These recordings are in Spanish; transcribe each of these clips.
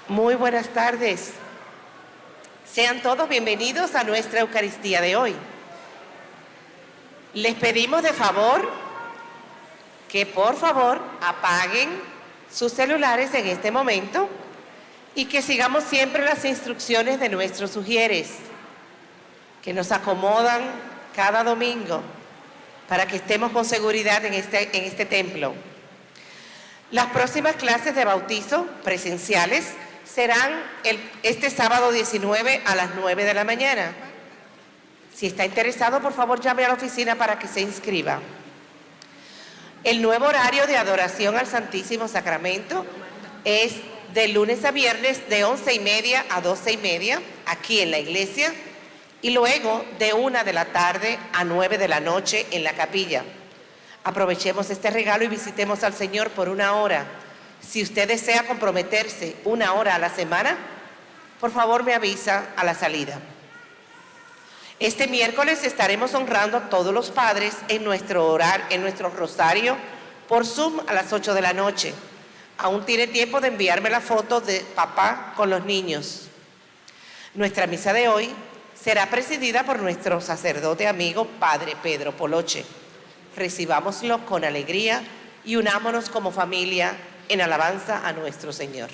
Muy buenas tardes. Sean todos bienvenidos a nuestra Eucaristía de hoy. Les pedimos de favor que por favor apaguen sus celulares en este momento y que sigamos siempre las instrucciones de nuestros sugieres, que nos acomodan cada domingo para que estemos con seguridad en este templo. Las próximas clases de bautizo presenciales serán este sábado 19 a las 9 de la mañana. Si está interesado, por favor, llame a la oficina para que se inscriba. El nuevo horario de adoración al Santísimo Sacramento es de lunes a viernes de 11:30 a 12:30 aquí en la iglesia y luego de 1 de la tarde a 9 de la noche en la capilla. Aprovechemos este regalo y visitemos al Señor por 1 hora. Si usted desea comprometerse 1 hora a la semana, por favor me avisa a la salida. Este miércoles estaremos honrando a todos los padres en nuestro rosario por Zoom a las 8 de la noche. Aún tiene tiempo de enviarme la foto de papá con los niños. Nuestra misa de hoy será presidida por nuestro sacerdote amigo Padre Pedro Poloche. Recibámoslo con alegría y unámonos como familia en alabanza a nuestro Señor.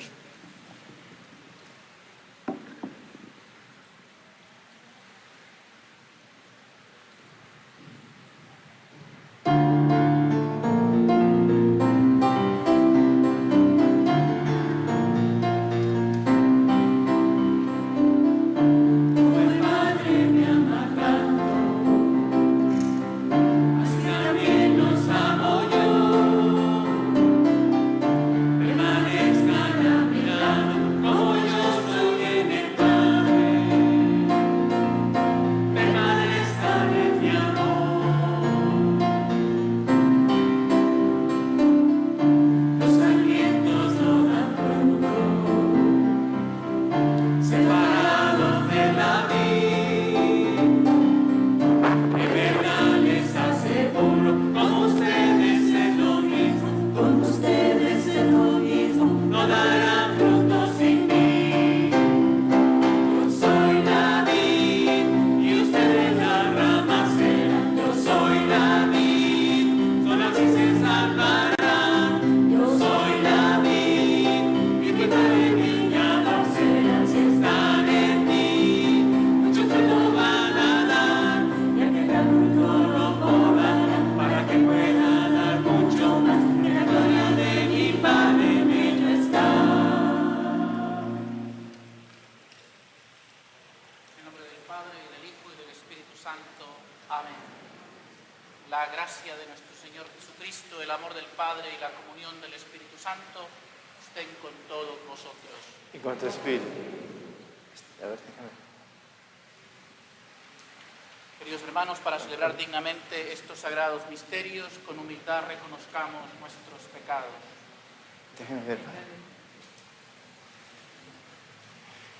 Para celebrar dignamente estos sagrados misterios, con humildad reconozcamos nuestros pecados.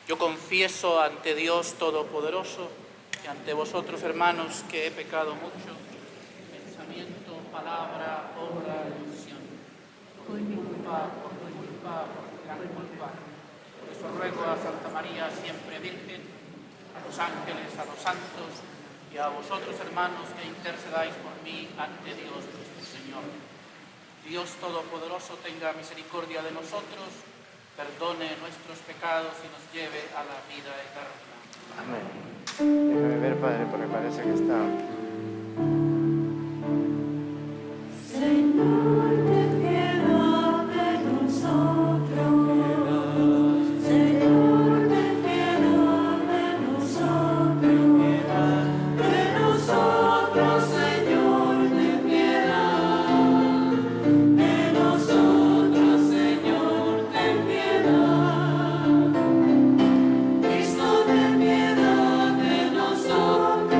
Yo confieso ante Dios Todopoderoso y ante vosotros, hermanos, que he pecado mucho, pensamiento, palabra, obra y omisión. Por mi culpa, por gran culpa. Por eso ruego a Santa María, siempre Virgen, a los ángeles, a los santos, y a vosotros, hermanos, que intercedáis por mí ante Dios nuestro Señor. Dios Todopoderoso tenga misericordia de nosotros, perdone nuestros pecados y nos lleve a la vida eterna. Amén. Déjame ver, Padre, porque parece que está... Señor, ten piedad de nosotros. Cristo, ten piedad de nosotros.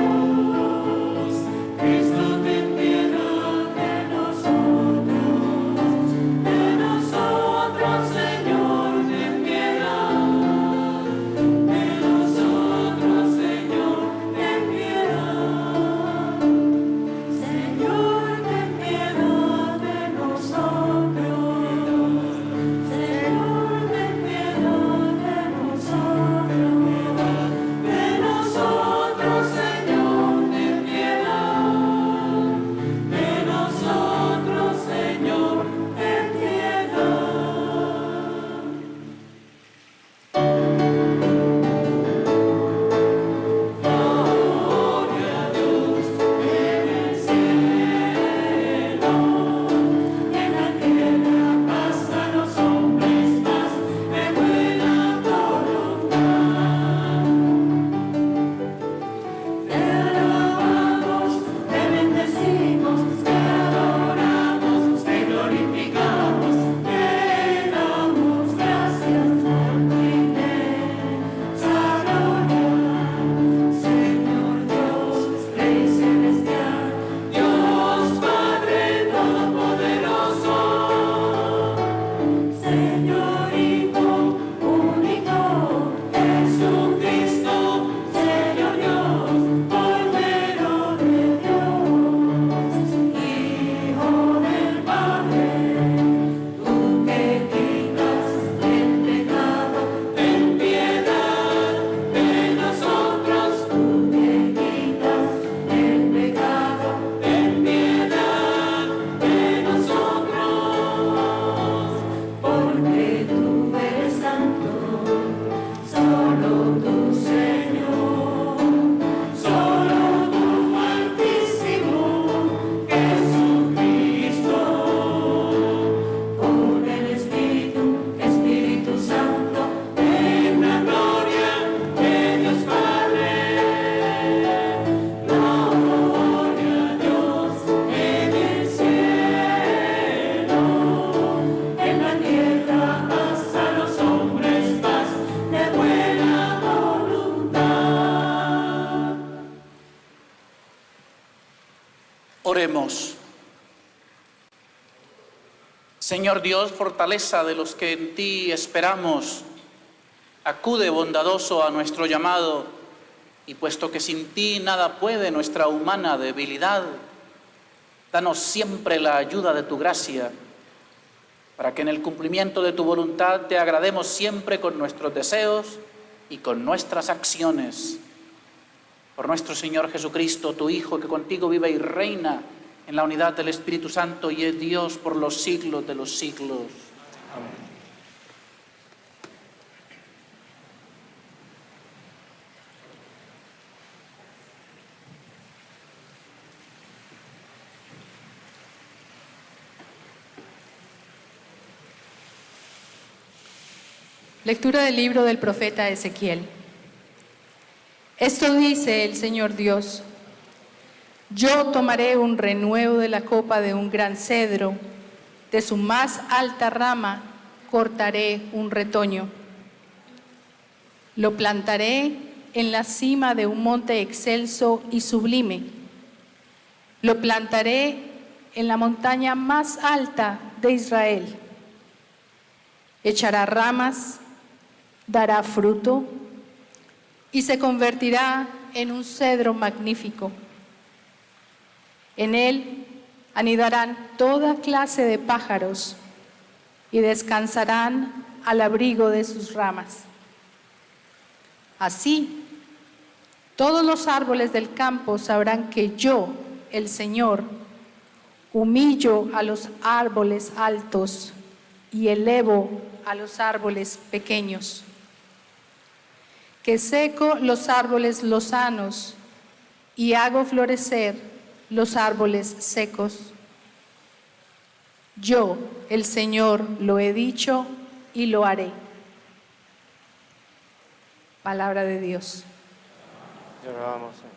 Oremos. Señor Dios, fortaleza de los que en ti esperamos, acude bondadoso a nuestro llamado, y puesto que sin ti nada puede nuestra humana debilidad, danos siempre la ayuda de tu gracia, para que en el cumplimiento de tu voluntad te agrademos siempre con nuestros deseos y con nuestras acciones. Por nuestro Señor Jesucristo, tu Hijo, que contigo vive y reina en la unidad del Espíritu Santo y es Dios por los siglos de los siglos. Amén. Lectura del libro del profeta Ezequiel. Esto dice el Señor Dios: yo tomaré un renuevo de la copa de un gran cedro, de su más alta rama cortaré un retoño. Lo plantaré en la cima de un monte excelso y sublime. Lo plantaré en la montaña más alta de Israel. Echará ramas, dará fruto y se convertirá en un cedro magnífico. En él anidarán toda clase de pájaros y descansarán al abrigo de sus ramas. Así, todos los árboles del campo sabrán que yo, el Señor, humillo a los árboles altos y elevo a los árboles pequeños, que seco los árboles lozanos y hago florecer los árboles secos. Yo, el Señor, lo he dicho y lo haré. Palabra de Dios. Te alabamos, Señor.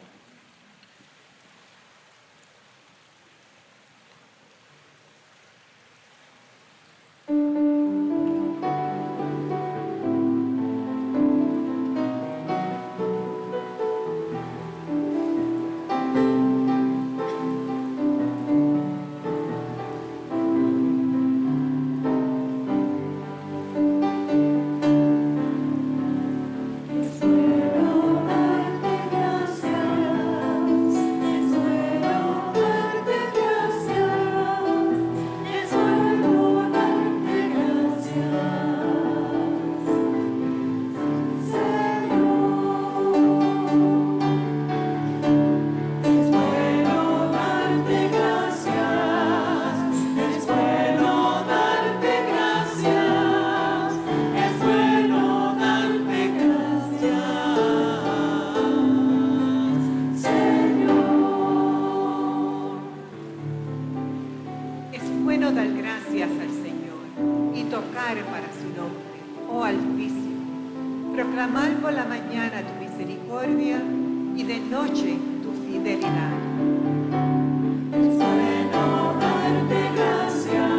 Proclamar por la mañana tu misericordia y de noche tu fidelidad. Es bueno darte gracias,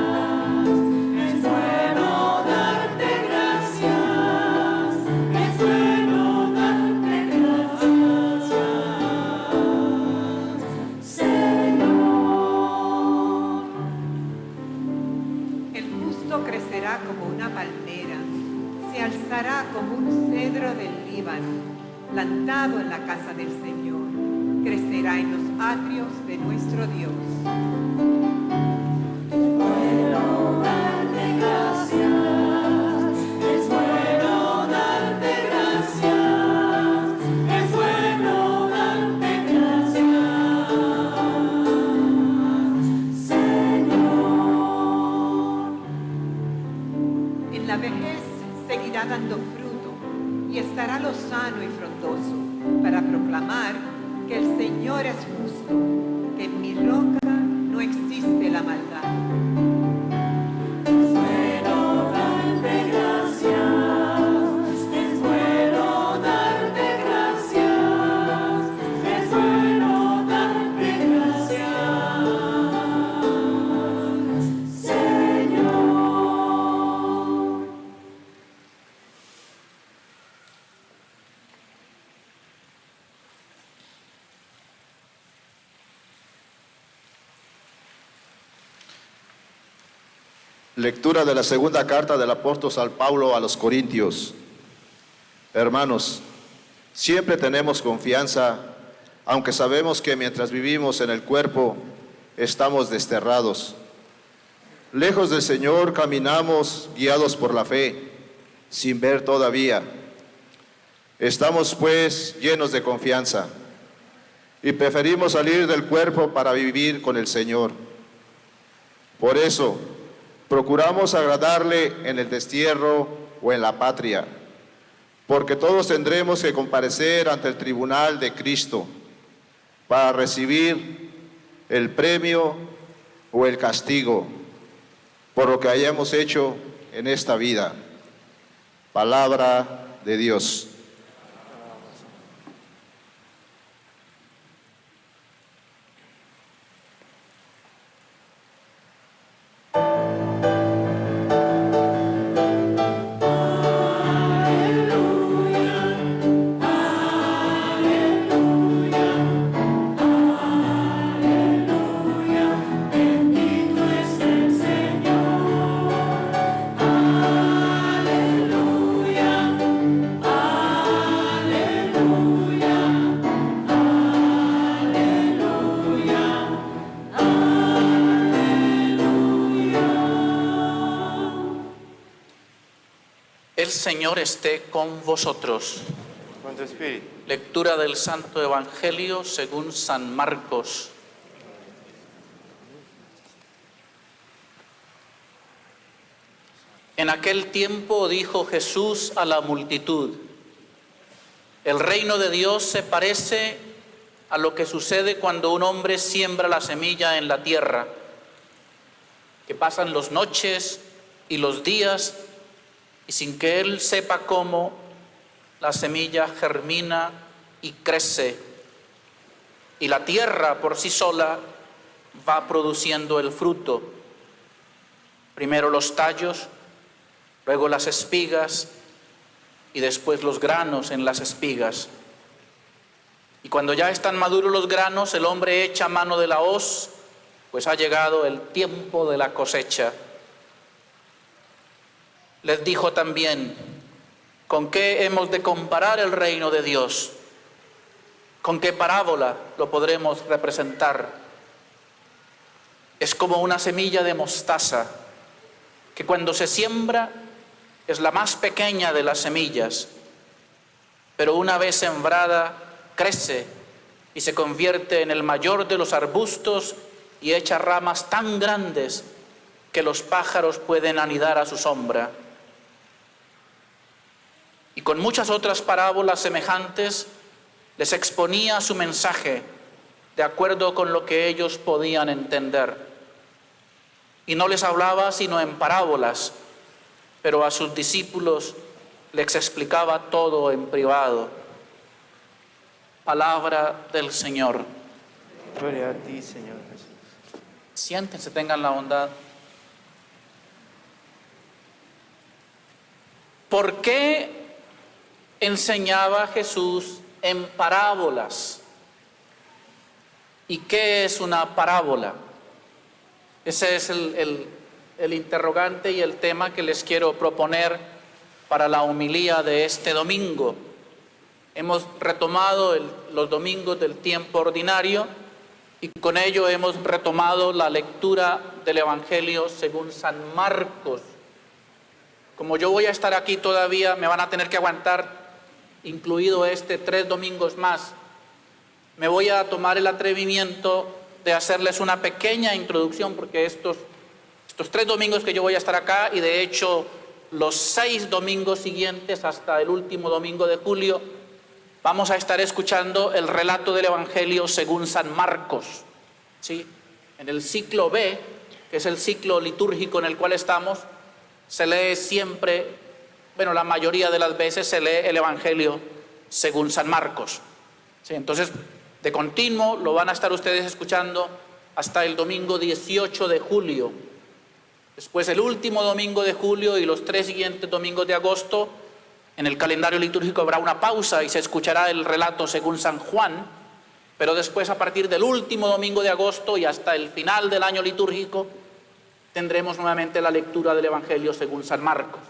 es bueno darte gracias, es bueno darte gracias, Señor. El justo crecerá como una palmera, se alzará como un cedro del Líbano, plantado en la casa del Señor, crecerá en los atrios de nuestro Dios. Es bueno darte gracias, es bueno darte gracias, es bueno darte gracias, Señor. En la vejez seguirá dando fruto y estará lozano y frondoso para proclamar que el Señor es justo, que en mi roca no existe la maldad. Es bueno darte gracias, es bueno darte gracias, es bueno darte gracias, Señor. Lectura de la segunda carta del apóstol San Pablo a los Corintios. Hermanos, siempre tenemos confianza, aunque sabemos que mientras vivimos en el cuerpo, estamos desterrados. Lejos del Señor caminamos guiados por la fe, sin ver todavía. Estamos pues llenos de confianza y preferimos salir del cuerpo para vivir con el Señor. Por eso, procuramos agradarle en el destierro o en la patria, porque todos tendremos que comparecer ante el tribunal de Cristo para recibir el premio o el castigo por lo que hayamos hecho en esta vida. Palabra de Dios. El Señor esté con vosotros. Con tu espíritu. Lectura del Santo Evangelio según San Marcos. En aquel tiempo dijo Jesús a la multitud: el reino de Dios se parece a lo que sucede cuando un hombre siembra la semilla en la tierra, que pasan las noches y los días, y sin que él sepa cómo, la semilla germina y crece, y la tierra por sí sola va produciendo el fruto. Primero los tallos, luego las espigas, y después los granos en las espigas. Y cuando ya están maduros los granos, el hombre echa mano de la hoz, pues ha llegado el tiempo de la cosecha. Les dijo también: ¿con qué hemos de comparar el reino de Dios? ¿Con qué parábola lo podremos representar? Es como una semilla de mostaza, que cuando se siembra es la más pequeña de las semillas, pero una vez sembrada crece y se convierte en el mayor de los arbustos y echa ramas tan grandes que los pájaros pueden anidar a su sombra. Y con muchas otras parábolas semejantes les exponía su mensaje de acuerdo con lo que ellos podían entender. Y no les hablaba sino en parábolas, pero a sus discípulos les explicaba todo en privado. Palabra del Señor. Gloria a ti, Señor Jesús. Siéntense, tengan la bondad. ¿Por qué enseñaba Jesús en parábolas? ¿Y qué es una parábola? Ese es el interrogante y el tema que les quiero proponer para la homilía de este domingo. Hemos retomado los domingos del tiempo ordinario y con ello hemos retomado la lectura del Evangelio según San Marcos. Como yo voy a estar aquí todavía, me van a tener que aguantar, incluido 3 domingos más. Me voy a tomar el atrevimiento de hacerles una pequeña introducción, porque estos 3 domingos que yo voy a estar acá, y de hecho los 6 domingos siguientes hasta el último domingo de julio, vamos a estar escuchando el relato del Evangelio según San Marcos, ¿sí? En el ciclo B, que es el ciclo litúrgico en el cual estamos, se lee siempre, la mayoría de las veces se lee el Evangelio según San Marcos, ¿sí? Entonces, de continuo lo van a estar ustedes escuchando hasta el domingo 18 de julio. Después, el último domingo de julio y los 3 siguientes domingos de agosto, en el calendario litúrgico habrá una pausa y se escuchará el relato según San Juan, pero después, a partir del último domingo de agosto y hasta el final del año litúrgico, tendremos nuevamente la lectura del Evangelio según San Marcos.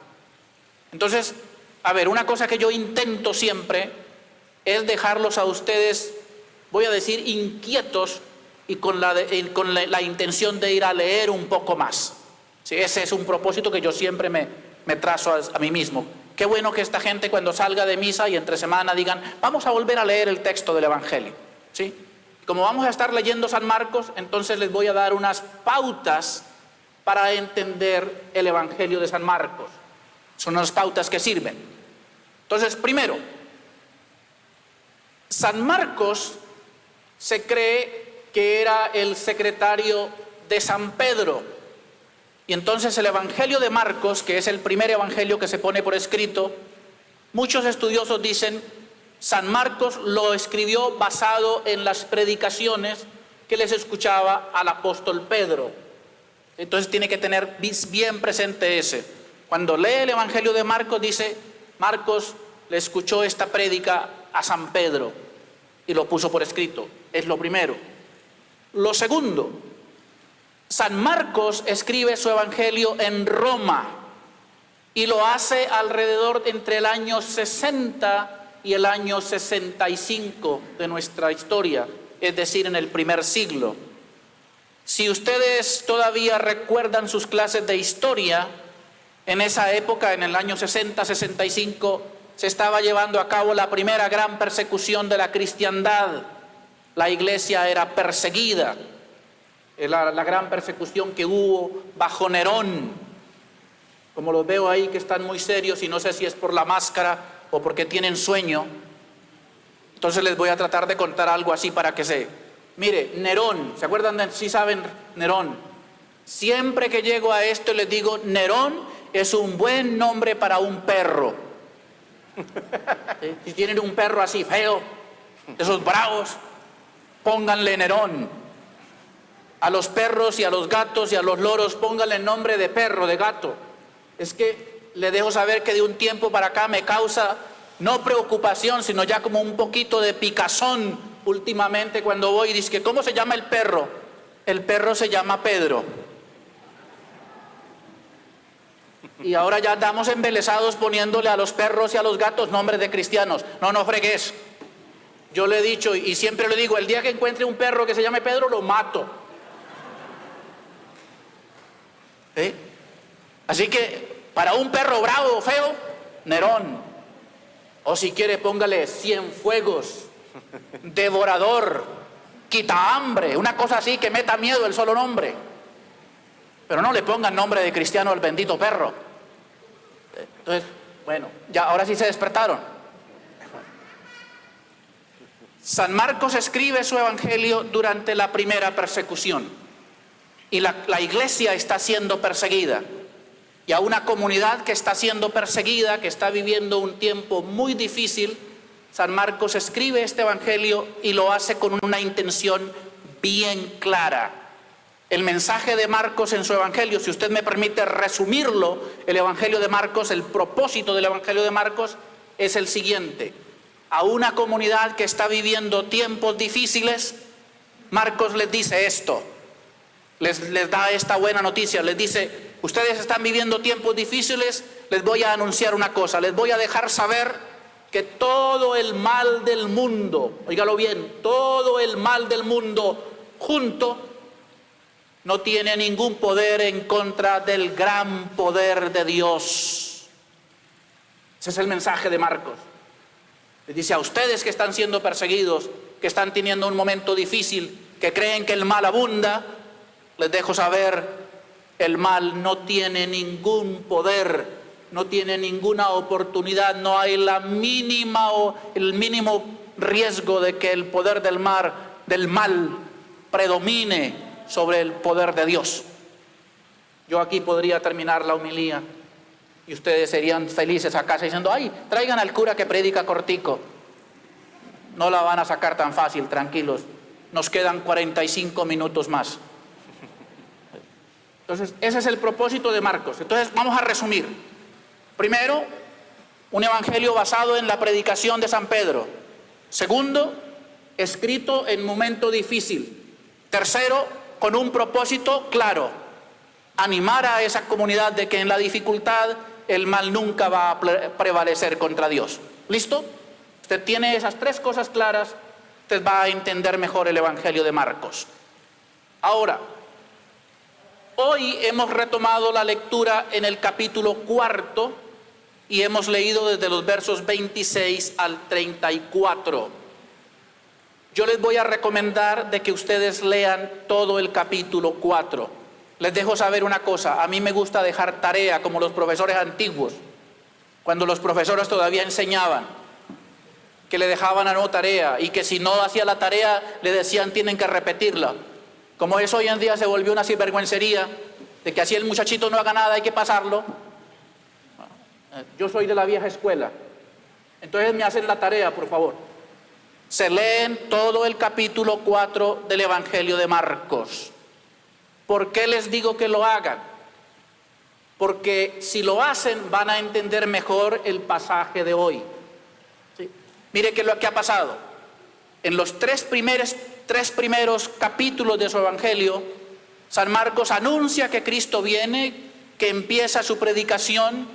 Entonces, a ver, una cosa que yo intento siempre es dejarlos a ustedes, voy a decir, inquietos y con la intención de ir a leer un poco más. Sí, ese es un propósito que yo siempre me trazo a mí mismo. Qué bueno que esta gente cuando salga de misa y entre semana digan, vamos a volver a leer el texto del Evangelio. ¿Sí? Como vamos a estar leyendo San Marcos, entonces les voy a dar unas pautas para entender el Evangelio de San Marcos. Son unas pautas que sirven. Entonces, primero, San Marcos se cree que era el secretario de San Pedro. Y entonces el Evangelio de Marcos, que es el primer evangelio que se pone por escrito, muchos estudiosos dicen, San Marcos lo escribió basado en las predicaciones que les escuchaba al apóstol Pedro. Entonces tiene que tener bien presente ese. Cuando lee el Evangelio de Marcos, dice, Marcos le escuchó esta prédica a San Pedro y lo puso por escrito. Es lo primero. Lo segundo, San Marcos escribe su Evangelio en Roma y lo hace alrededor entre el año 60 y el año 65 de nuestra historia, es decir, en el primer siglo. Si ustedes todavía recuerdan sus clases de historia, en esa época, en el año 60-65, se estaba llevando a cabo la primera gran persecución de la cristiandad. La iglesia era perseguida. La gran persecución que hubo bajo Nerón. Como los veo ahí que están muy serios y no sé si es por la máscara o porque tienen sueño, entonces les voy a tratar de contar algo así para que se... Mire, Nerón, ¿se acuerdan de, sí saben Nerón? Siempre que llego a esto les digo, Nerón es un buen nombre para un perro. Si tienen un perro así feo, de esos bravos, pónganle Nerón. A los perros y a los gatos y a los loros pónganle el nombre de perro, de gato. Es que le dejo saber que de un tiempo para acá me causa no preocupación, sino ya como un poquito de picazón últimamente cuando voy y dice, ¿cómo se llama el perro? El perro se llama Pedro. Y ahora ya andamos embelesados poniéndole a los perros y a los gatos nombres de cristianos. No fregues. Yo le he dicho y siempre le digo, el día que encuentre un perro que se llame Pedro, lo mato. ¿Sí? Así que para un perro bravo o feo, Nerón. O si quiere póngale Cienfuegos, Devorador, Quita Hambre, una cosa así que meta miedo el solo nombre. Pero no le pongan nombre de cristiano al bendito perro. Entonces, bueno, ya ahora sí se despertaron. San Marcos escribe su evangelio durante la primera persecución. Y la iglesia está siendo perseguida. Y a una comunidad que está siendo perseguida, que está viviendo un tiempo muy difícil, San Marcos escribe este evangelio y lo hace con una intención bien clara. El mensaje de Marcos en su evangelio, si usted me permite resumirlo, el evangelio de Marcos, el propósito del evangelio de Marcos es el siguiente. A una comunidad que está viviendo tiempos difíciles, Marcos les dice esto. Les da esta buena noticia, les dice, ustedes están viviendo tiempos difíciles, les voy a anunciar una cosa, les voy a dejar saber que todo el mal del mundo, óigalo bien, todo el mal del mundo junto no tiene ningún poder en contra del gran poder de Dios. Ese es el mensaje de Marcos. Les dice a ustedes que están siendo perseguidos, que están teniendo un momento difícil, que creen que el mal abunda, les dejo saber, el mal no tiene ningún poder, no tiene ninguna oportunidad, no hay la mínima o el mínimo riesgo de que el poder del mal predomine sobre el poder de Dios. Yo aquí podría terminar la homilía y ustedes serían felices a casa diciendo, ay, traigan al cura que predica cortico. No la van a sacar tan fácil, tranquilos. Nos quedan 45 minutos más. Entonces, ese es el propósito de Marcos. Entonces, vamos a resumir. Primero, un evangelio basado en la predicación de San Pedro. Segundo, escrito en momento difícil. Tercero, con un propósito claro. animar a esa comunidad de que en la dificultad el mal nunca va a prevalecer contra Dios. ¿Listo? Usted tiene esas tres cosas claras, usted va a entender mejor el Evangelio de Marcos. Ahora, hoy hemos retomado la lectura en el capítulo 4 y hemos leído desde los versos 26 al 34. Yo les voy a recomendar de que ustedes lean todo el capítulo 4. Les dejo saber una cosa, a mí me gusta dejar tarea como los profesores antiguos, cuando los profesores todavía enseñaban, que le dejaban a no tarea y que si no hacía la tarea le decían tienen que repetirla. Como eso hoy en día se volvió una sinvergüencería, de que así el muchachito no haga nada hay que pasarlo. Yo soy de la vieja escuela, entonces me hacen la tarea, por favor. Se leen todo el capítulo 4 del Evangelio de Marcos. ¿Por qué les digo que lo hagan? Porque si lo hacen van a entender mejor el pasaje de hoy. ¿Sí? Mire qué es lo que ha pasado. En los tres primeros capítulos de su Evangelio, San Marcos anuncia que Cristo viene, que empieza su predicación,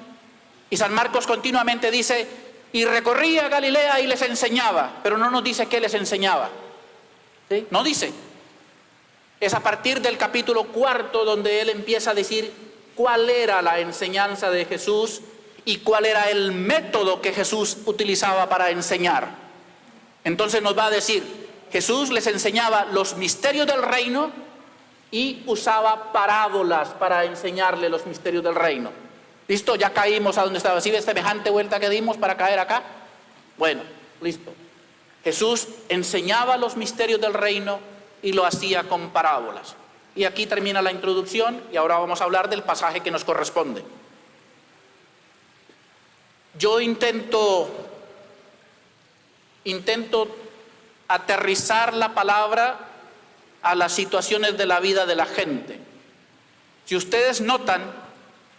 y San Marcos continuamente dice, y recorría Galilea y les enseñaba, pero no nos dice qué les enseñaba. ¿Sí? No dice. Es a partir del capítulo 4 donde él empieza a decir cuál era la enseñanza de Jesús y cuál era el método que Jesús utilizaba para enseñar. Entonces nos va a decir, Jesús les enseñaba los misterios del reino y usaba parábolas para enseñarle los misterios del reino. ¿Listo? Ya caímos a donde estaba. ¿Sí ves semejante vuelta que dimos para caer acá? Bueno, listo. Jesús enseñaba los misterios del reino y lo hacía con parábolas. Y aquí termina la introducción y ahora vamos a hablar del pasaje que nos corresponde. Yo intento aterrizar la palabra a las situaciones de la vida de la gente. Si ustedes notan,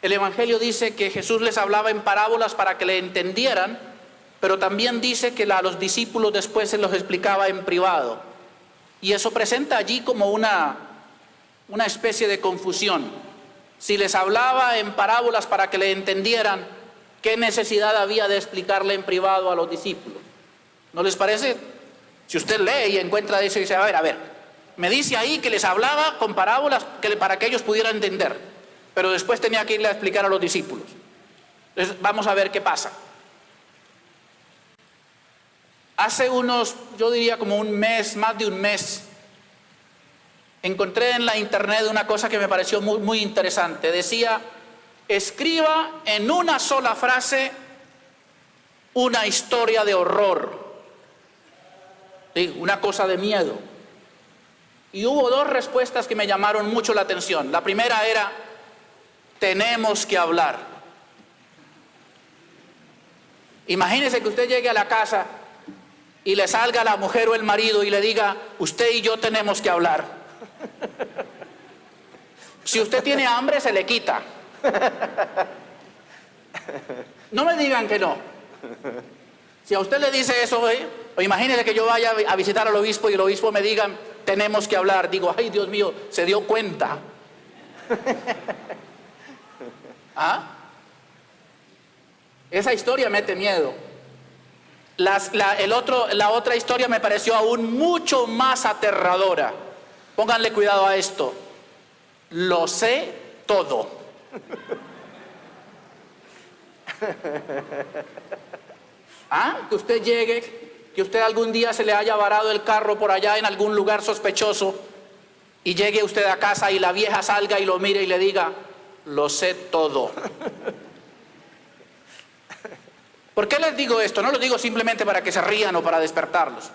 el Evangelio dice que Jesús les hablaba en parábolas para que le entendieran, pero también dice que a los discípulos después se los explicaba en privado. Y eso presenta allí como una especie de confusión. Si les hablaba en parábolas para que le entendieran, ¿qué necesidad había de explicarle en privado a los discípulos? ¿No les parece? Si usted lee y encuentra eso y dice, a ver, me dice ahí que les hablaba con parábolas para que ellos pudieran entender, pero después tenía que irle a explicar a los discípulos. Entonces, vamos a ver qué pasa. Hace yo diría como un mes, más de un mes, encontré en la internet una cosa que me pareció muy, muy interesante. Decía, escriba en una sola frase una historia de horror. ¿Sí? Una cosa de miedo. Y hubo dos respuestas que me llamaron mucho la atención. La primera era, tenemos que hablar. Imagínese que usted llegue a la casa y le salga la mujer o el marido y le diga, usted y yo tenemos que hablar. Si usted tiene hambre, se le quita. No me digan que no. Si a usted le dice eso, o imagínese que yo vaya a visitar al obispo y el obispo me diga, tenemos que hablar. Digo, ay Dios mío, se dio cuenta. ¿Ah? Esa historia mete miedo. La otra historia me pareció aún mucho más aterradora. Pónganle cuidado a esto. Lo sé todo. ¿Ah? Que usted llegue, que usted algún día se le haya varado el carro por allá en algún lugar sospechoso y llegue usted a casa y la vieja salga y lo mire y le diga, lo sé todo. ¿Por qué les digo esto? No lo digo simplemente para que se rían o para despertarlos.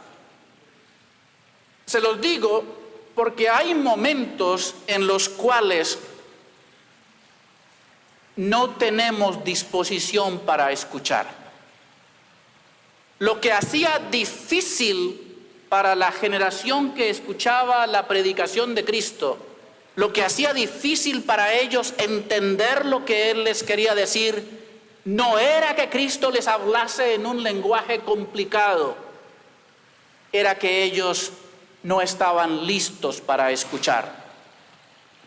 Se los digo porque hay momentos en los cuales no tenemos disposición para escuchar. Lo que hacía difícil para la generación que escuchaba la predicación de Cristo, lo que hacía difícil para ellos entender lo que Él les quería decir, no era que Cristo les hablase en un lenguaje complicado, era que ellos no estaban listos para escuchar.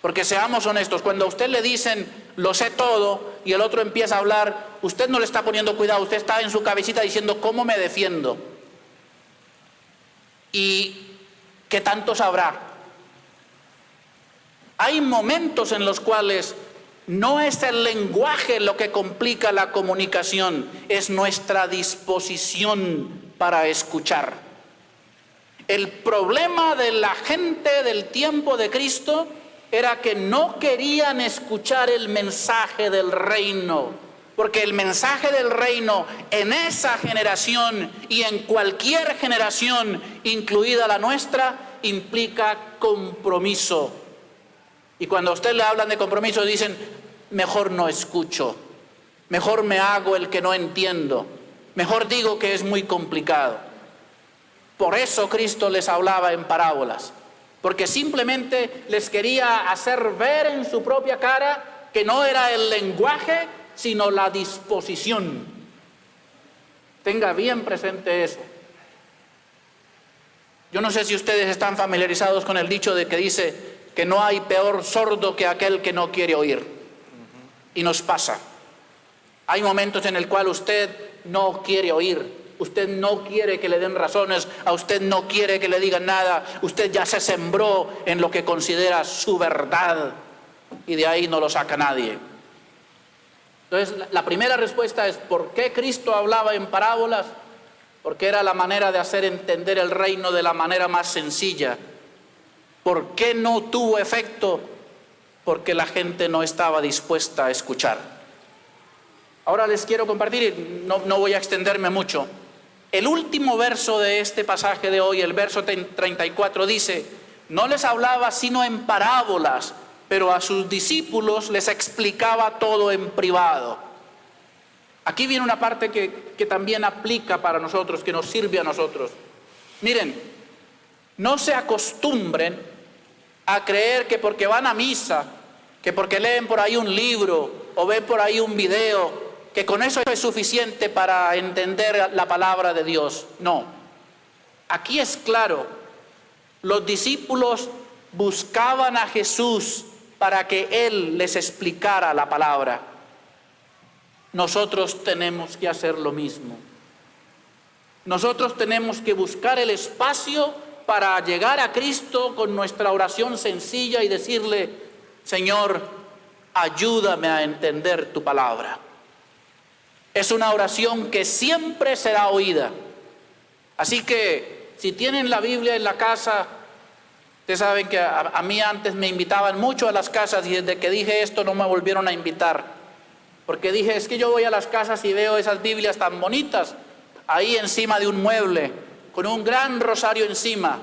Porque seamos honestos, cuando a usted le dicen lo sé todo y el otro empieza a hablar, usted no le está poniendo cuidado, usted está en su cabecita diciendo ¿cómo me defiendo? ¿Y qué tanto sabrá? Hay momentos en los cuales no es el lenguaje lo que complica la comunicación, es nuestra disposición para escuchar. El problema de la gente del tiempo de Cristo era que no querían escuchar el mensaje del reino, porque el mensaje del reino en esa generación y en cualquier generación, incluida la nuestra, implica compromiso. Y cuando a usted le hablan de compromiso dicen, mejor no escucho, mejor me hago el que no entiendo, mejor digo que es muy complicado. Por eso Cristo les hablaba en parábolas, porque simplemente les quería hacer ver en su propia cara que no era el lenguaje, sino la disposición. Tenga bien presente eso. Yo no sé si ustedes están familiarizados con el dicho de que dice que no hay peor sordo que aquel que no quiere oír. Y nos pasa. Hay momentos en el cual usted no quiere oír. Usted no quiere que le den razones, a usted no quiere que le digan nada, usted ya se sembró en lo que considera su verdad y de ahí no lo saca nadie. Entonces, la primera respuesta es, ¿por qué Cristo hablaba en parábolas? Porque era la manera de hacer entender el reino de la manera más sencilla. ¿Por qué no tuvo efecto? Porque la gente no estaba dispuesta a escuchar. Ahora les quiero compartir, no voy a extenderme mucho. El último verso de este pasaje de hoy, el verso 34, dice, no les hablaba sino en parábolas, pero a sus discípulos les explicaba todo en privado. Aquí viene una parte que también aplica para nosotros, que nos sirve a nosotros. Miren, no se acostumbren a creer que porque van a misa, que porque leen por ahí un libro o ven por ahí un video, que con eso es suficiente para entender la palabra de Dios. No. Aquí es claro, los discípulos buscaban a Jesús para que Él les explicara la palabra. Nosotros tenemos que hacer lo mismo. Nosotros tenemos que buscar el espacio para llegar a Cristo con nuestra oración sencilla y decirle, Señor, ayúdame a entender tu palabra. Es una oración que siempre será oída. Así que si tienen la Biblia en la casa, ustedes saben que a mí antes me invitaban mucho a las casas y desde que dije esto no me volvieron a invitar. Porque dije, es que yo voy a las casas y veo esas Biblias tan bonitas, ahí encima de un mueble, con un gran rosario encima.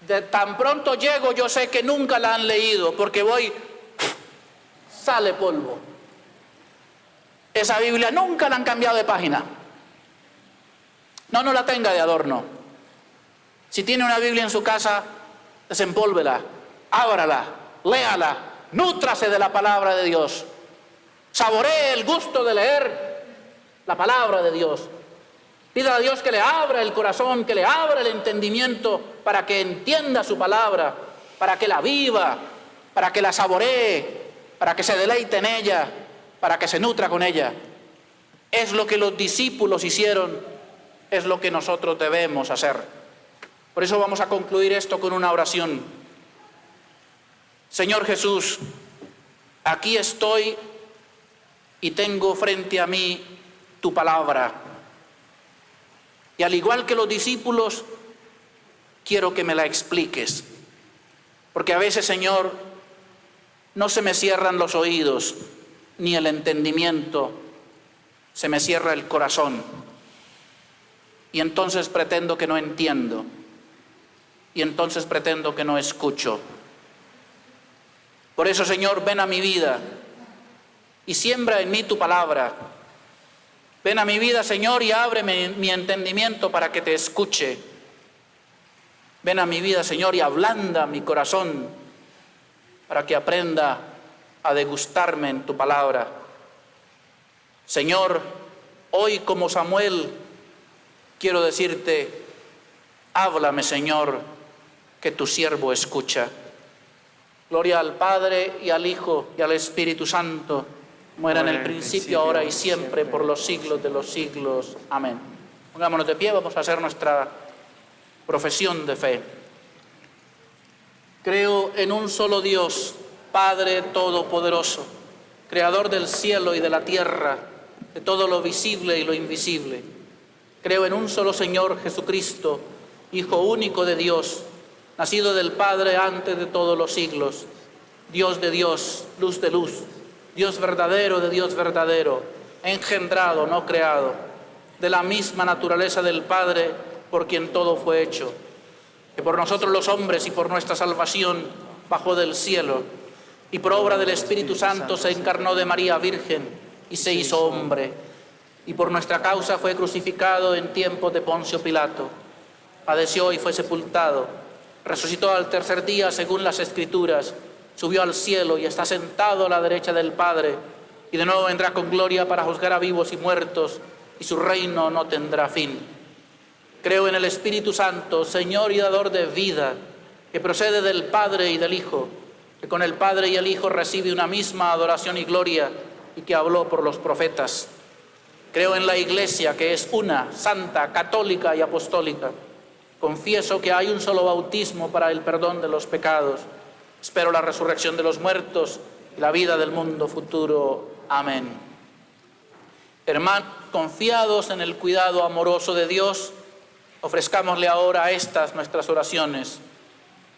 De tan pronto llego, yo sé que nunca la han leído, porque voy, sale polvo. Esa Biblia nunca la han cambiado de página. No la tenga de adorno. Si tiene una Biblia en su casa, desempólvela, ábrala, léala, nútrase de la palabra de Dios. Saboree el gusto de leer la palabra de Dios. Pida a Dios que le abra el corazón, que le abra el entendimiento para que entienda su palabra, para que la viva, para que la saboree, para que se deleite en ella, para que se nutra con ella. Es lo que los discípulos hicieron, es lo que nosotros debemos hacer. Por eso vamos a concluir esto con una oración. Señor Jesús, aquí estoy y tengo frente a mí tu palabra. Y al igual que los discípulos, quiero que me la expliques. Porque a veces, Señor, no se me cierran los oídos, ni el entendimiento, se me cierra el corazón. Y entonces pretendo que no entiendo. Y entonces pretendo que no escucho. Por eso, Señor, ven a mi vida y siembra en mí tu palabra. Ven a mi vida, Señor, y ábreme mi entendimiento para que te escuche. Ven a mi vida, Señor, y ablanda mi corazón para que aprenda a degustarme en tu palabra. Señor, hoy como Samuel quiero decirte, háblame, Señor, que tu siervo escucha. Gloria al Padre, y al Hijo, y al Espíritu Santo, como era en el principio, ahora y siempre, por los siglos de los siglos. Amén. Pongámonos de pie, vamos a hacer nuestra profesión de fe. Creo en un solo Dios, Padre Todopoderoso, Creador del cielo y de la tierra, de todo lo visible y lo invisible. Creo en un solo Señor Jesucristo, Hijo único de Dios, nacido del Padre antes de todos los siglos, Dios de Dios, luz de luz, Dios verdadero de Dios verdadero, engendrado, no creado, de la misma naturaleza del Padre, por quien todo fue hecho, que por nosotros los hombres y por nuestra salvación bajó del cielo, y por obra del Espíritu Santo se encarnó de María Virgen y se hizo hombre, y por nuestra causa fue crucificado en tiempos de Poncio Pilato, padeció y fue sepultado, resucitó al tercer día según las Escrituras, subió al cielo y está sentado a la derecha del Padre, y de nuevo vendrá con gloria para juzgar a vivos y muertos, y su reino no tendrá fin. Creo en el Espíritu Santo, Señor y dador de vida, que procede del Padre y del Hijo, que con el Padre y el Hijo recibe una misma adoración y gloria, y que habló por los profetas. Creo en la Iglesia, que es una, santa, católica y apostólica. Confieso que hay un solo bautismo para el perdón de los pecados. Espero la resurrección de los muertos y la vida del mundo futuro. Amén. Hermanos, confiados en el cuidado amoroso de Dios, ofrezcámosle ahora estas nuestras oraciones.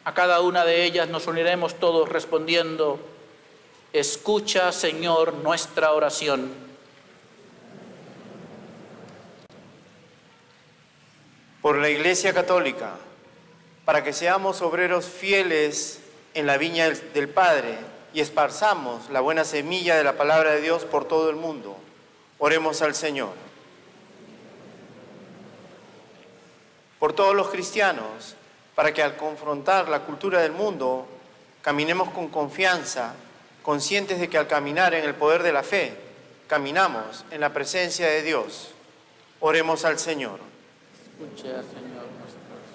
A cada una de ellas nos uniremos todos respondiendo: escucha, Señor, nuestra oración. Por la Iglesia Católica, para que seamos obreros fieles en la viña del Padre y esparzamos la buena semilla de la palabra de Dios por todo el mundo. Oremos al Señor. Por todos los cristianos, para que al confrontar la cultura del mundo, caminemos con confianza, conscientes de que al caminar en el poder de la fe, caminamos en la presencia de Dios. Oremos al Señor. Escuche, Señor, nuestra oración.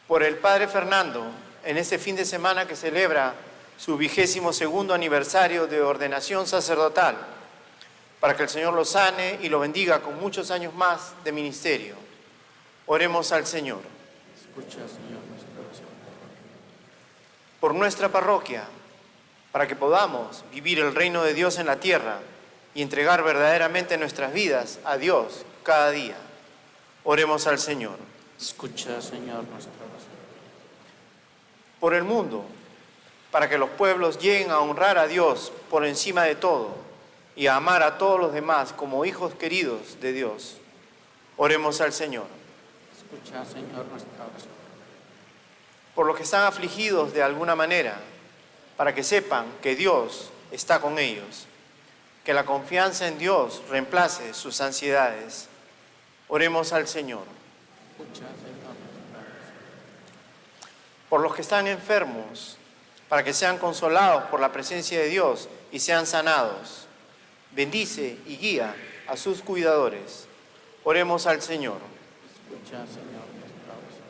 Por el Padre Fernando, en este fin de semana que celebra su 22º aniversario de ordenación sacerdotal, para que el Señor lo sane y lo bendiga con muchos años más de ministerio. Oremos al Señor. Escucha, Señor, nuestra oración. Por nuestra parroquia, para que podamos vivir el reino de Dios en la tierra y entregar verdaderamente nuestras vidas a Dios cada día. Oremos al Señor. Escucha, Señor, nuestra oración. Por el mundo, para que los pueblos lleguen a honrar a Dios por encima de todo y a amar a todos los demás como hijos queridos de Dios. Oremos al Señor. Escucha, Señor, nuestra oración. Por los que están afligidos de alguna manera, para que sepan que Dios está con ellos, que la confianza en Dios reemplace sus ansiedades. Oremos al Señor. Escucha, Señor, nuestra oración. Por los que están enfermos, para que sean consolados por la presencia de Dios y sean sanados. Bendice y guía a sus cuidadores. Oremos al Señor. Escucha, Señor, nuestra oración.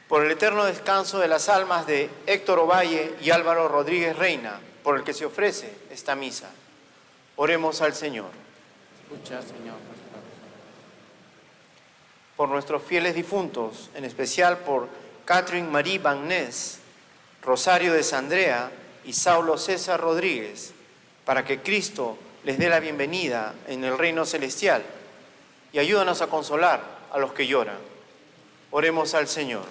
Por el eterno descanso de las almas de Héctor Ovalle y Álvaro Rodríguez Reina, por el que se ofrece esta misa. Oremos al Señor. Escucha, Señor, nuestra oración. Por nuestros fieles difuntos, en especial por Catherine Marie Van Ness, Rosario de Sandrea y Saulo César Rodríguez, para que Cristo les dé la bienvenida en el reino celestial y ayúdanos a consolar a los que lloran. Oremos al Señor.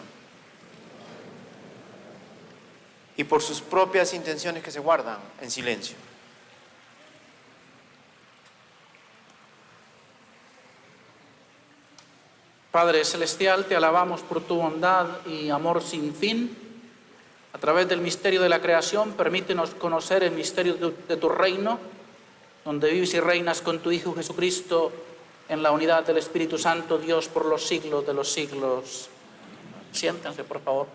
Y por sus propias intenciones que se guardan en silencio. Padre Celestial, te alabamos por tu bondad y amor sin fin. A través del misterio de la creación, permítenos conocer el misterio de tu reino, donde vives y reinas con tu Hijo Jesucristo en la unidad del Espíritu Santo, Dios por los siglos de los siglos. Siéntense, por favor.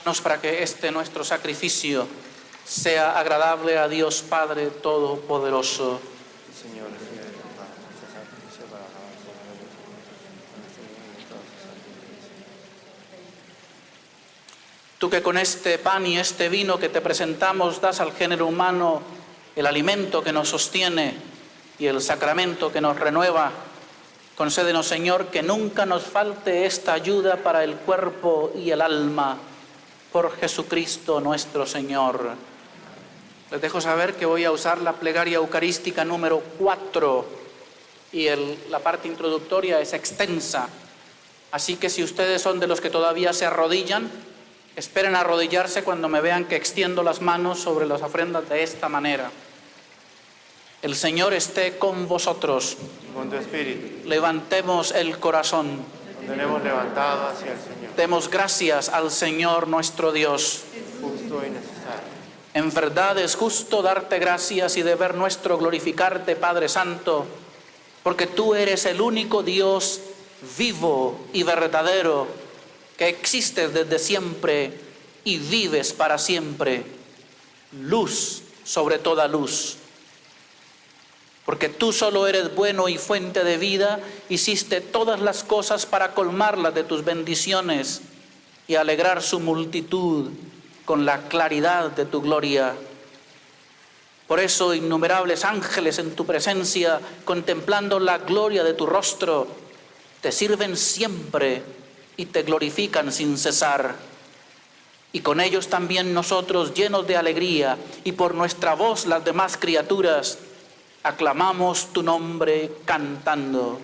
Nos para que este nuestro sacrificio sea agradable a Dios Padre Todopoderoso. Señor, recibe de tu Padre este sacrificio para alabanza y gloria tuya, con este mismo y toda su santa iglesia. Tú que con este pan y este vino que te presentamos das al género humano el alimento que nos sostiene y el sacramento que nos renueva, concédenos, Señor, que nunca nos falte esta ayuda para el cuerpo y el alma. Por Jesucristo nuestro Señor. Les dejo saber que voy a usar la plegaria eucarística número 4 y la parte introductoria es extensa. Así que si ustedes son de los que todavía se arrodillan, esperen a arrodillarse cuando me vean que extiendo las manos sobre las ofrendas de esta manera. El Señor esté con vosotros. Y con tu espíritu, Levantemos el corazón. lo tenemos levantado hacia el Señor, Demos gracias al Señor nuestro Dios. justo y necesario. En verdad es justo darte gracias y deber nuestro glorificarte, Padre Santo, porque tú eres el único Dios vivo y verdadero, que existes desde siempre y vives para siempre. Luz sobre toda luz. Porque tú solo eres bueno y fuente de vida, hiciste todas las cosas para colmarlas de tus bendiciones y alegrar su multitud con la claridad de tu gloria. Por eso innumerables ángeles en tu presencia, contemplando la gloria de tu rostro, te sirven siempre y te glorifican sin cesar. Y con ellos también nosotros, llenos de alegría, y por nuestra voz las demás criaturas, aclamamos tu nombre cantando.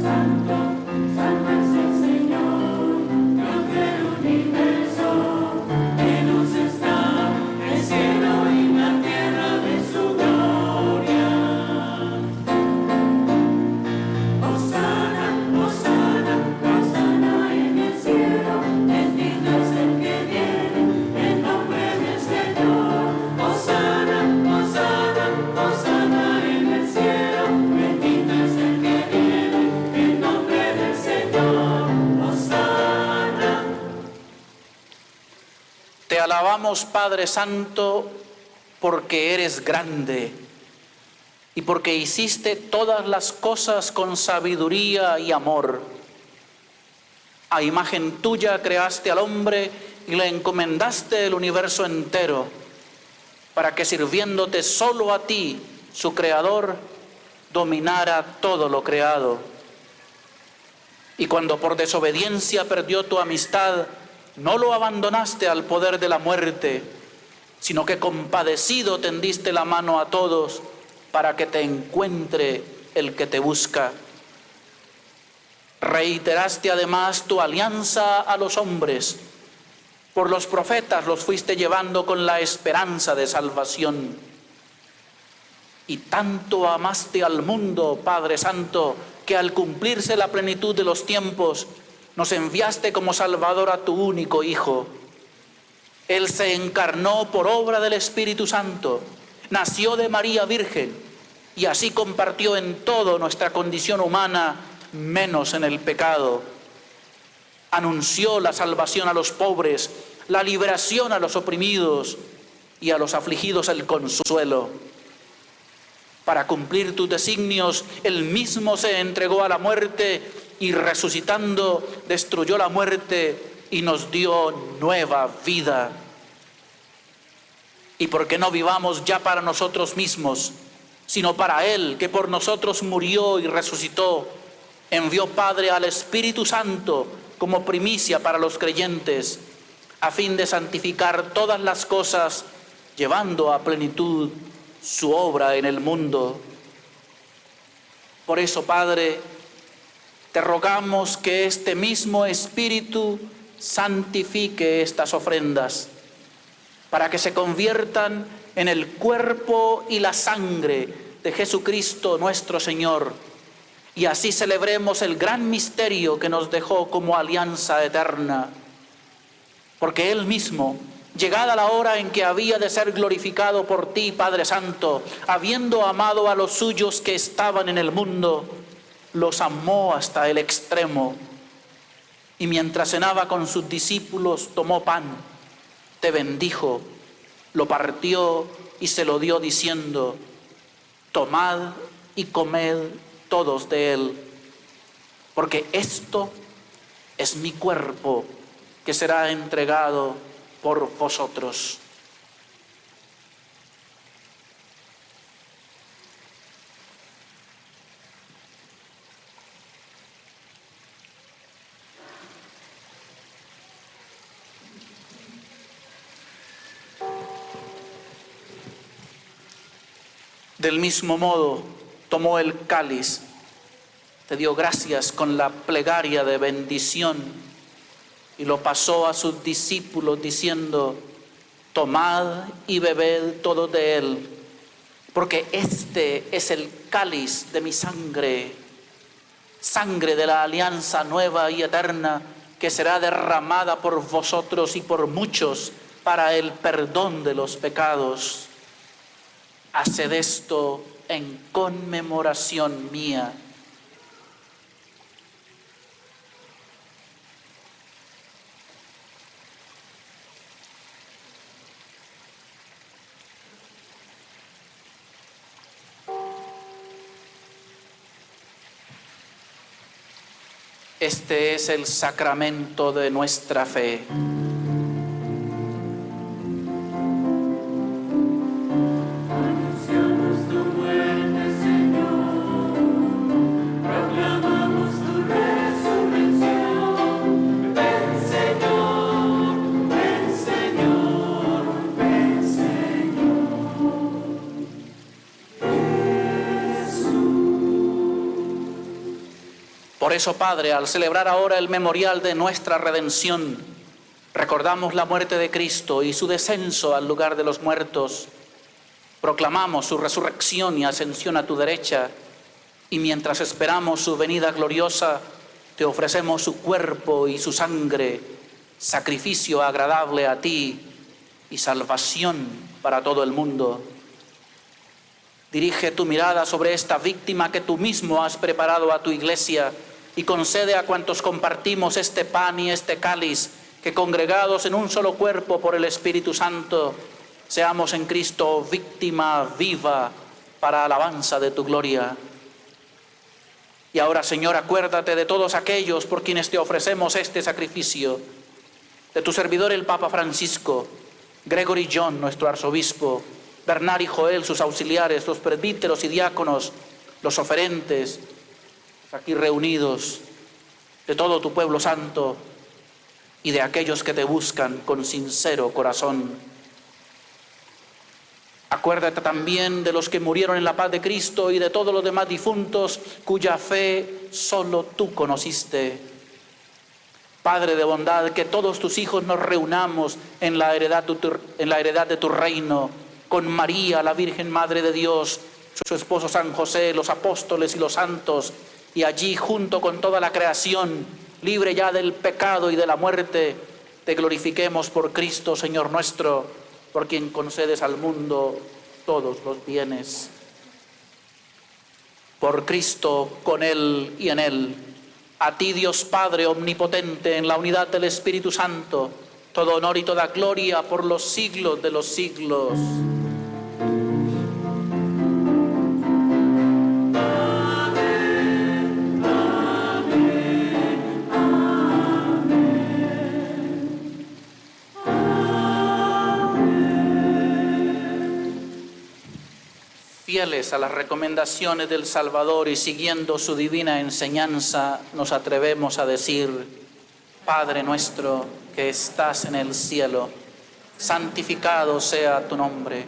Santo, santo es el Señor, Dios del universo, llenos está el cielo y la tierra de su gloria. Hosana, hosana, hosana en el cielo, bendito es el que viene en nombre del Señor. Hosana, hosana, hosana en el cielo, bendito es el que viene en nombre del Señor. Hosana. Te alabamos, Padre Santo, porque eres grande y porque hiciste todas las cosas con sabiduría y amor. A imagen tuya creaste al hombre y le encomendaste el universo entero, para que sirviéndote solo a ti, su creador, dominara todo lo creado. Y cuando por desobediencia perdió tu amistad, no lo abandonaste al poder de la muerte, sino que compadecido tendiste la mano a todos para que te encuentre el que te busca. Reiteraste además tu alianza a los hombres. Por los profetas los fuiste llevando con la esperanza de salvación. Y tanto amaste al mundo, Padre Santo, que al cumplirse la plenitud de los tiempos, nos enviaste como Salvador a tu único Hijo. Él se encarnó por obra del Espíritu Santo, nació de María Virgen y así compartió en todo nuestra condición humana, menos en el pecado. Anunció la salvación a los pobres, la liberación a los oprimidos y a los afligidos el consuelo. Para cumplir tus designios, Él mismo se entregó a la muerte y resucitando destruyó la muerte y nos dio nueva vida. Y porque no vivamos ya para nosotros mismos, sino para Él, que por nosotros murió y resucitó, envió Padre al Espíritu Santo como primicia para los creyentes, a fin de santificar todas las cosas, llevando a plenitud su obra en el mundo. Por eso, Padre, te rogamos que este mismo Espíritu santifique estas ofrendas, para que se conviertan en el cuerpo y la sangre de Jesucristo nuestro Señor, y así celebremos el gran misterio que nos dejó como alianza eterna. Porque Él mismo, llegada la hora en que había de ser glorificado por ti, Padre Santo, habiendo amado a los suyos que estaban en el mundo, los amó hasta el extremo. y mientras cenaba con sus discípulos tomó pan, te bendijo, lo partió y se lo dio diciendo: tomad y comed todos de él, porque esto es mi cuerpo que será entregado por vosotros. Del mismo modo, tomó el cáliz, te dio gracias con la plegaria de bendición y lo pasó a sus discípulos diciendo: tomad y bebed todos de él, porque este es el cáliz de mi sangre, sangre de la alianza nueva y eterna, que será derramada por vosotros y por muchos para el perdón de los pecados. Haced esto en conmemoración mía. Este es el sacramento de nuestra fe. Anunciamos tu muerte, Señor, proclamamos tu resurrección. Ven, Señor, ven, Señor, ven, Señor. Por eso, Padre, al celebrar ahora el memorial de nuestra redención, recordamos la muerte de Cristo y su descenso al lugar de los muertos. Proclamamos su resurrección y ascensión a tu derecha, y mientras esperamos su venida gloriosa, te ofrecemos su cuerpo y su sangre, sacrificio agradable a ti y salvación para todo el mundo. Dirige tu mirada sobre esta víctima que tú mismo has preparado a tu iglesia y concede a cuantos compartimos este pan y este cáliz que, congregados en un solo cuerpo por el Espíritu Santo, seamos en Cristo víctima viva para alabanza de tu gloria. Y ahora, Señor, acuérdate de todos aquellos por quienes te ofrecemos este sacrificio, de tu servidor el Papa Francisco, Gregory John, nuestro arzobispo, Bernard y Joel, sus auxiliares, los presbíteros y diáconos, los oferentes, aquí reunidos, de todo tu pueblo santo y de aquellos que te buscan con sincero corazón. Acuérdate también de los que murieron en la paz de Cristo y de todos los demás difuntos cuya fe solo tú conociste. Padre de bondad, que todos tus hijos nos reunamos en la heredad de tu reino, con María, la Virgen Madre de Dios, su esposo San José, los apóstoles y los santos, y allí junto con toda la creación, libre ya del pecado y de la muerte, te glorifiquemos por Cristo, Señor nuestro, por quien concedes al mundo todos los bienes. Por Cristo, con Él y en Él, a ti, Dios Padre omnipotente, en la unidad del Espíritu Santo, todo honor y toda gloria por los siglos de los siglos. Fieles a las recomendaciones del Salvador y siguiendo su divina enseñanza, nos atrevemos a decir: Padre nuestro que estás en el cielo, santificado sea tu nombre.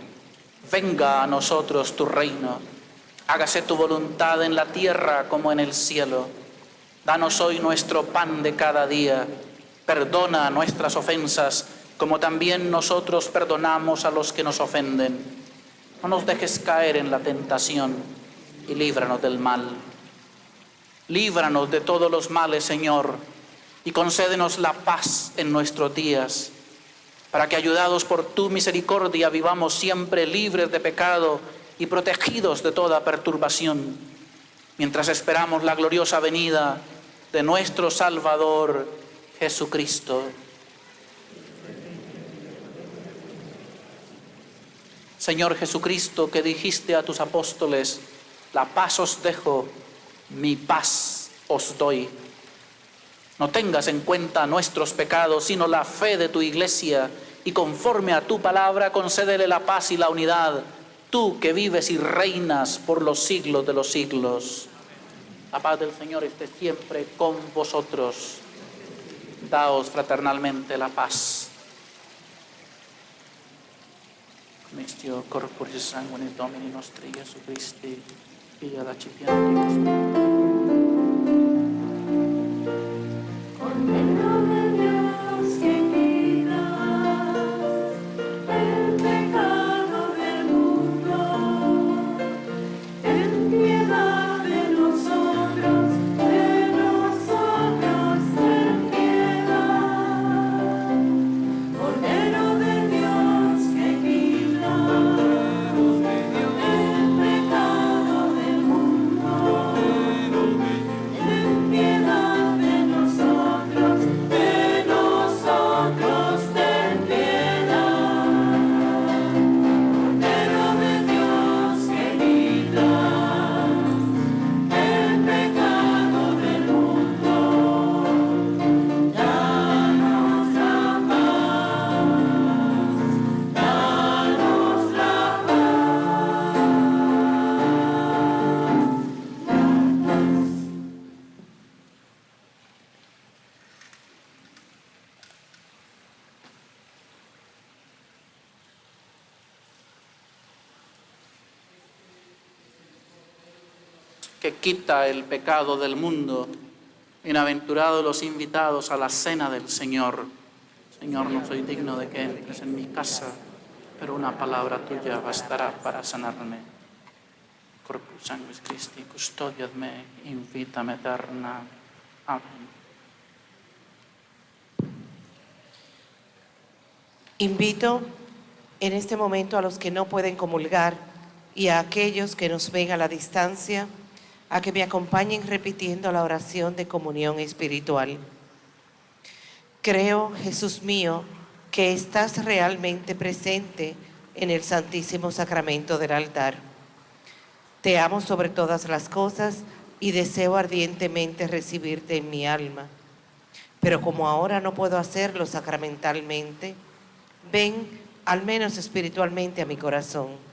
Venga a nosotros tu reino. Hágase tu voluntad en la tierra como en el cielo. Danos hoy nuestro pan de cada día. Perdona nuestras ofensas, como también nosotros perdonamos a los que nos ofenden. No nos dejes caer en la tentación y líbranos del mal. Líbranos de todos los males, Señor, y concédenos la paz en nuestros días, para que, ayudados por tu misericordia, vivamos siempre libres de pecado y protegidos de toda perturbación, mientras esperamos la gloriosa venida de nuestro Salvador Jesucristo. Señor Jesucristo, que dijiste a tus apóstoles, la paz os dejo, mi paz os doy. No tengas en cuenta nuestros pecados, sino la fe de tu iglesia, y conforme a tu palabra concédele la paz y la unidad, tú que vives y reinas por los siglos de los siglos. La paz del Señor esté siempre con vosotros. Daos fraternalmente la paz. Mixtio corporis sanguinis Domini nostri Iesu Christi, fiat accipientis. Cordero de Dios que quitas el pecado del mundo, ten piedad de nosotros, ten piedad. Cordero de Dios que quitas el pecado del mundo, ten piedad de nosotros, ten piedad. Cordero de Dios que quitas el pecado del mundo, danos la paz, danos la paz. Que quita el pecado del mundo. Bienaventurados los invitados a la cena del Señor. Señor, no soy digno de que entres en mi casa, pero una palabra tuya bastará para sanarme. Corpus Sanguis Christi, custodiad me, invita me eterna. Amén. Invito en este momento a los que no pueden comulgar y a aquellos que nos ven a la distancia a que me acompañen repitiendo la oración de comunión espiritual. Creo, Jesús mío, que estás realmente presente en el Santísimo Sacramento del altar. Te amo sobre todas las cosas y deseo ardientemente recibirte en mi alma. Pero como ahora no puedo hacerlo sacramentalmente, ven al menos espiritualmente a mi corazón.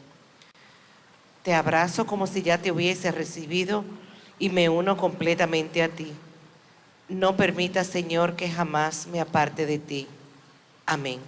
Te abrazo como si ya te hubiese recibido y me uno completamente a ti. No permitas, Señor, que jamás me aparte de ti. Amén.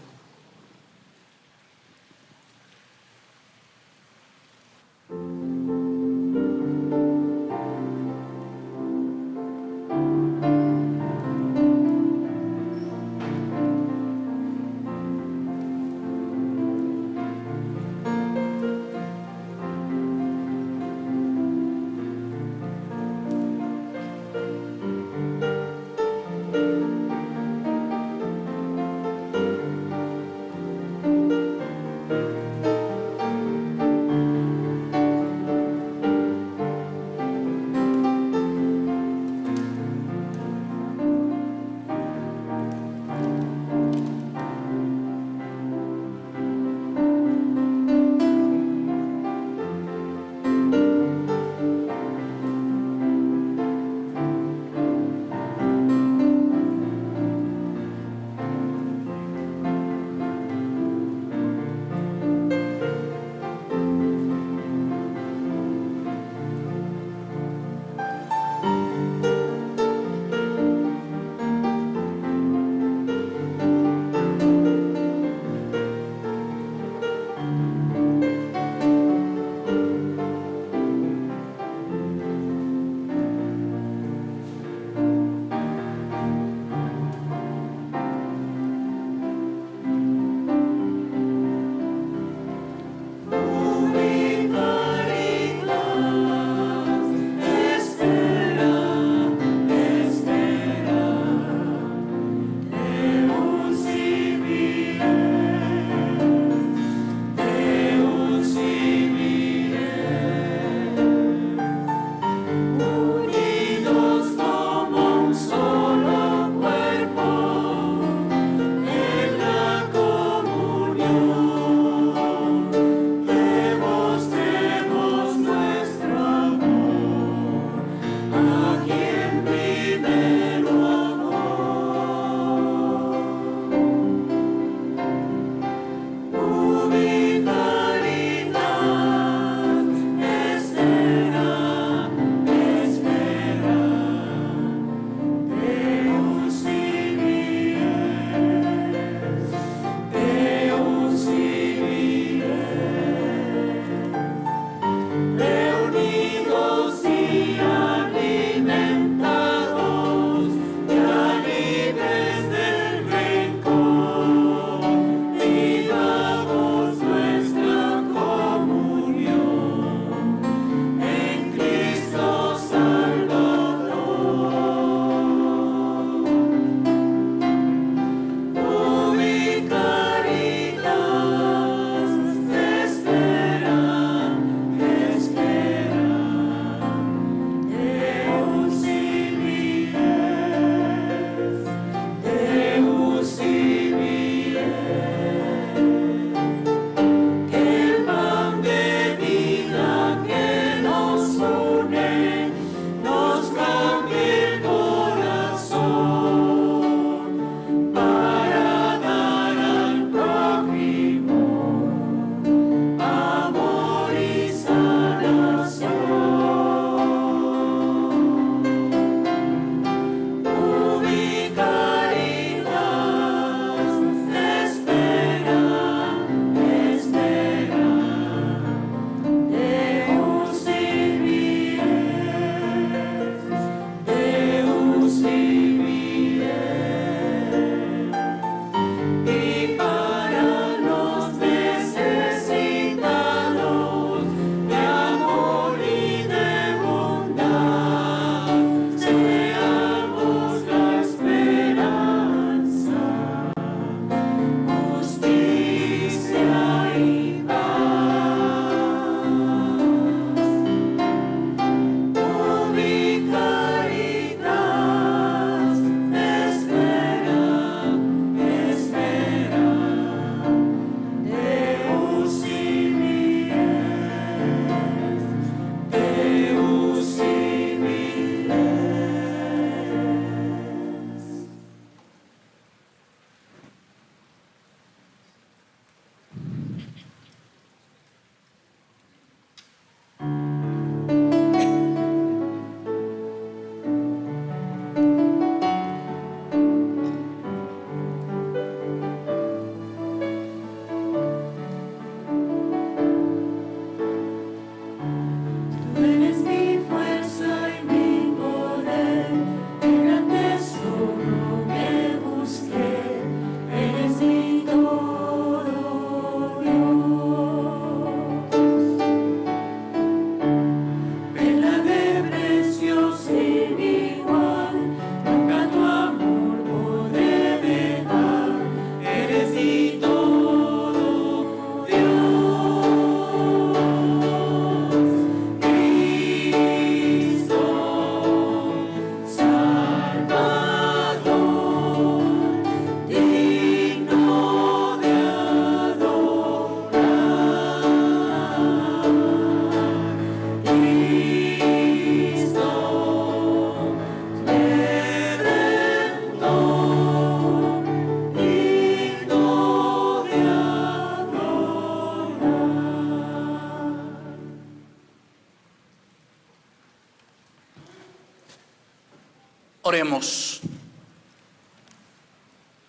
Oremos.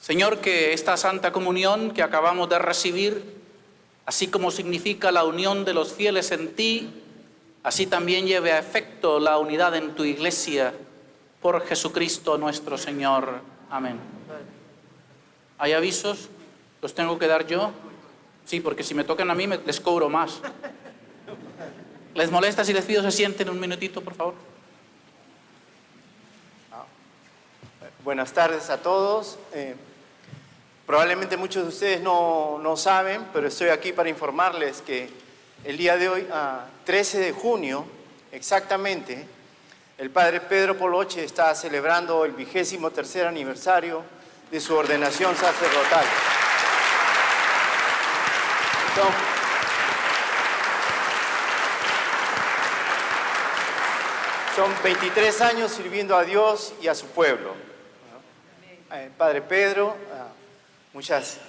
Señor, que esta Santa Comunión que acabamos de recibir, así como significa la unión de los fieles en ti, así también lleve a efecto la unidad en tu Iglesia, por Jesucristo nuestro Señor. Amén. ¿Hay avisos? ¿Los tengo que dar yo? Sí, porque si me tocan a mí les cobro más. ¿Les molesta si les pido se sienten un minutito, por favor? Buenas tardes a todos. Probablemente muchos de ustedes no saben, pero estoy aquí para informarles que el día de hoy, 13 de junio, exactamente, el Padre Pedro Poloche está celebrando el 23º aniversario de su ordenación sacerdotal. Son 23 años sirviendo a Dios y a su pueblo. Padre Pedro,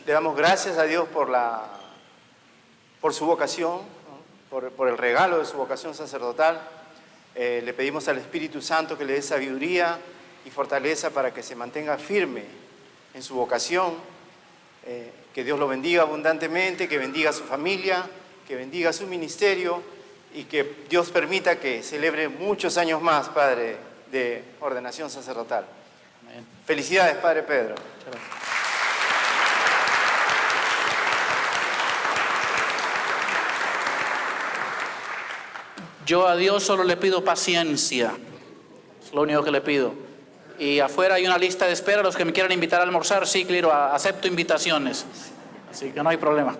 le damos gracias a Dios por su vocación, ¿no? por el regalo de su vocación sacerdotal. Le pedimos al Espíritu Santo que le dé sabiduría y fortaleza para que se mantenga firme en su vocación. Que Dios lo bendiga abundantemente, que bendiga a su familia, que bendiga su ministerio y que Dios permita que celebre muchos años más, Padre, de ordenación sacerdotal. Amén. Felicidades, Padre Pedro. Yo a Dios solo le pido paciencia, es lo único que le pido. Y afuera hay una lista de espera, los que me quieran invitar a almorzar, sí, claro, acepto invitaciones, así que no hay problema.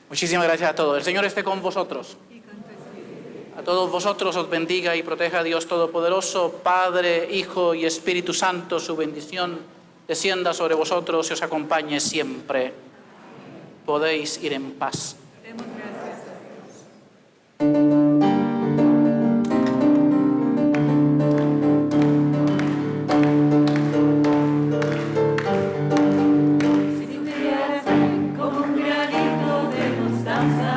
Muchísimas gracias a todos. El Señor esté con vosotros. A todos vosotros os bendiga y proteja Dios Todopoderoso, Padre, Hijo y Espíritu Santo. Su bendición descienda sobre vosotros y os acompañe siempre. Podéis ir en paz. Demos gracias Si tuvieras fe como un granito de mostaza,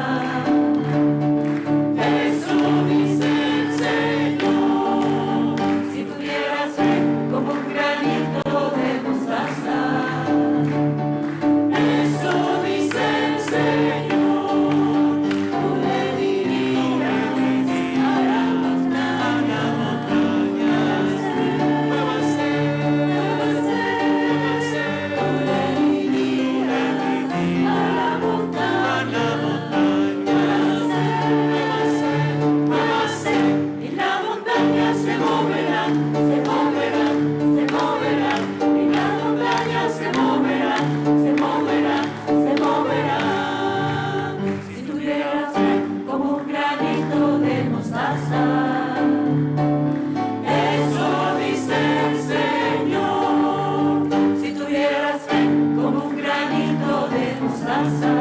eso dice el Señor. Si tuvieras fe como un granito de mostaza, eso dice el Señor. Tú le dirías a la montaña, muévase, muévase. Tú le dirías a la montaña, muévase, y la montaña se moverá, se moverá, se moverá, y la montaña se moverá, se moverá, se moverá. Si tuvieras fe como un granito de mostaza, eso dice el Señor. Si tuvieras fe como un granito de mostaza,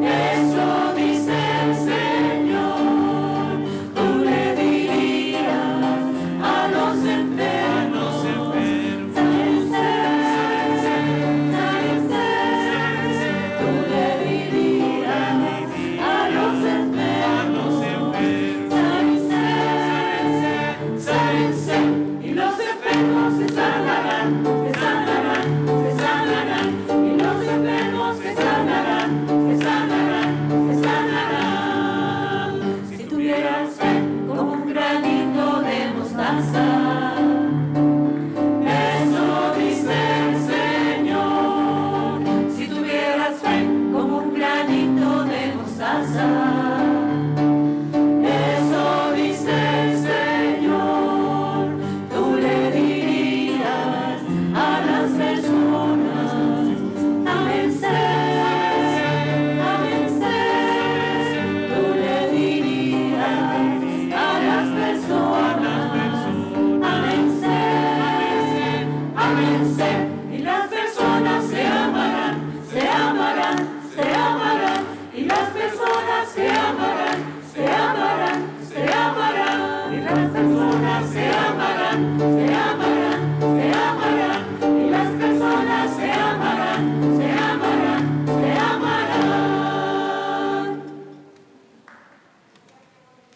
eso dice el Señor. Tú le dirías a los enfermos, sálvense, sálvense. Tú le dirías a los enfermos, sálvense, sálvense. Y los enfermos se sanarán, se sanarán, se sanarán. Y los enfermos se sanarán, se sanarán, se sanarán. Si tuvieras fe como un granito de mostaza, eso dice el Señor. Si tuvieras fe como un granito de mostaza, eso dice el Señor. Tú le dirías a las personas, ámense, ámense. Tú le dirías a las personas, ámense, ámense. Y las personas se amarán, se amarán, se amarán. Y las personas se amarán, se amarán, se amarán. Y las personas se amarán,